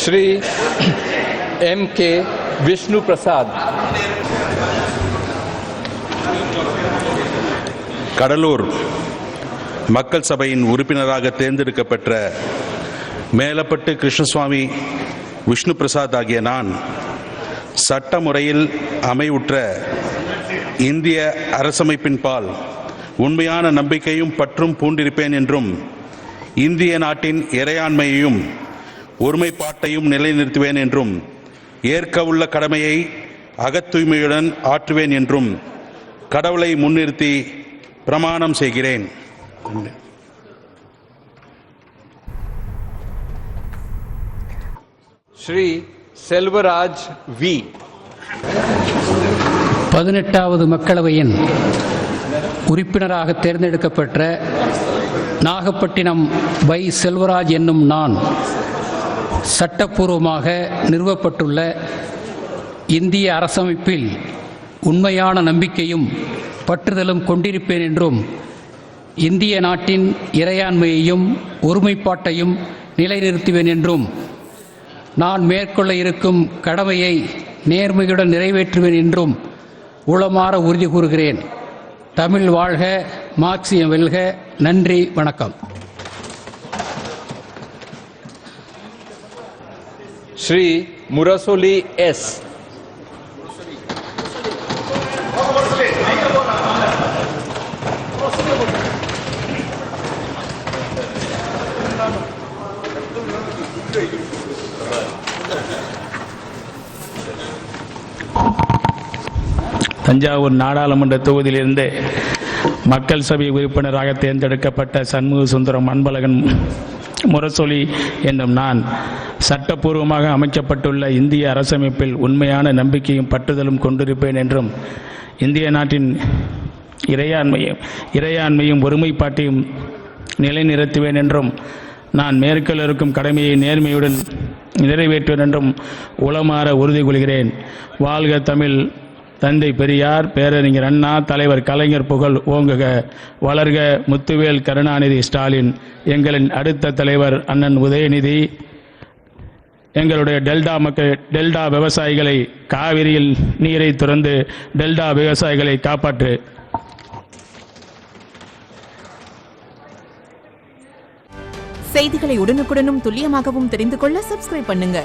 Shri M.K. Vishnu प्रसाद, கடலூர் மக்கள் சபையின் உறுப்பினராக தேர்ந்தெடுக்கப்பட்ட மேலப்பட்டு கிருஷ்ணசுவாமி விஷ்ணு பிரசாத் ஆகிய நான் சட்ட முறையில் அமைவுற்ற இந்திய அரசமைப்பின் பால் உண்மையான நம்பிக்கையும் பற்றும் பூண்டிருப்பேன் என்றும் இந்திய நாட்டின் இறையாண்மையையும் ஒருமைப்பாட்டையும் நிலைநிறுத்துவேன் என்றும் ஏற்கவுள்ள கடமையை அகத்தூய்மையுடன் ஆற்றுவேன் என்றும் கடவுளை முன்னிறுத்தி பிரமாணம் செய்கிறேன். श्री செல்வராஜ் வி. 18வது மக்களவையின் உறுப்பினராக தேர்ந்தெடுக்கப்பட்ட நாகப்பட்டினம் வை. செல்வராஜ் என்னும் நான் சட்டப்பூர்வமாக நிறுவப்பட்டுள்ள இந்திய அரசமைப்பில் உண்மையான நம்பிக்கையும் பற்றுதலும் கொண்டிருப்பேன் என்றும் இந்திய நாட்டின் இறையாண்மையையும் ஒருமைப்பாட்டையும் நிலைநிறுத்துவேன் என்றும் நான் மேற்கொள்ள இருக்கும் கடமையை நேர்மையுடன் நிறைவேற்றுவேன் என்றும் உளமாற உறுதி கூறுகிறேன். தமிழ் வாழ்க, மார்க்சியம் வெல்க. நன்றி, வணக்கம். श्री मुरसोली एस. தஞ்சாவூர் நாடாளுமன்ற தொகுதியிலிருந்து மக்கள் சபை உறுப்பினராக தேர்ந்தெடுக்கப்பட்ட சண்முக சுந்தரம் அன்பழகன் முரசொலி என்னும் நான் சட்டப்பூர்வமாக அமைக்கப்பட்டுள்ள இந்திய அரசமைப்பில் உண்மையான நம்பிக்கையும் பற்றுதலும் கொண்டிருப்பேன் என்றும் இந்திய நாட்டின் இறையாண்மையும் ஒருமைப்பாட்டையும் நிலைநிறுத்துவேன் என்றும் நான் மேற்கொள்ள இருக்கும் கடமையை நேர்மையுடன் நிறைவேற்றுவேன் என்றும் உளமாற உறுதி கொள்கிறேன். வாழ்க தமிழ். தந்தை பெரியார், பேரறிஞர் அண்ணா, தலைவர் கலைஞர் புகழ் ஓங்குக. வளர்க முத்துவேல் கருணாநிதி ஸ்டாலின். எங்களின் அடுத்த தலைவர் அண்ணன் உதயநிதி. எங்களுடைய டெல்டா விவசாயிகளை காவிரியில் நீரை துறந்து டெல்டா விவசாயிகளை காப்பாற்று. செய்திகளை உடனுக்குடனும் துல்லியமாகவும் தெரிந்து கொள்ள சப்ஸ்கிரைப் பண்ணுங்க.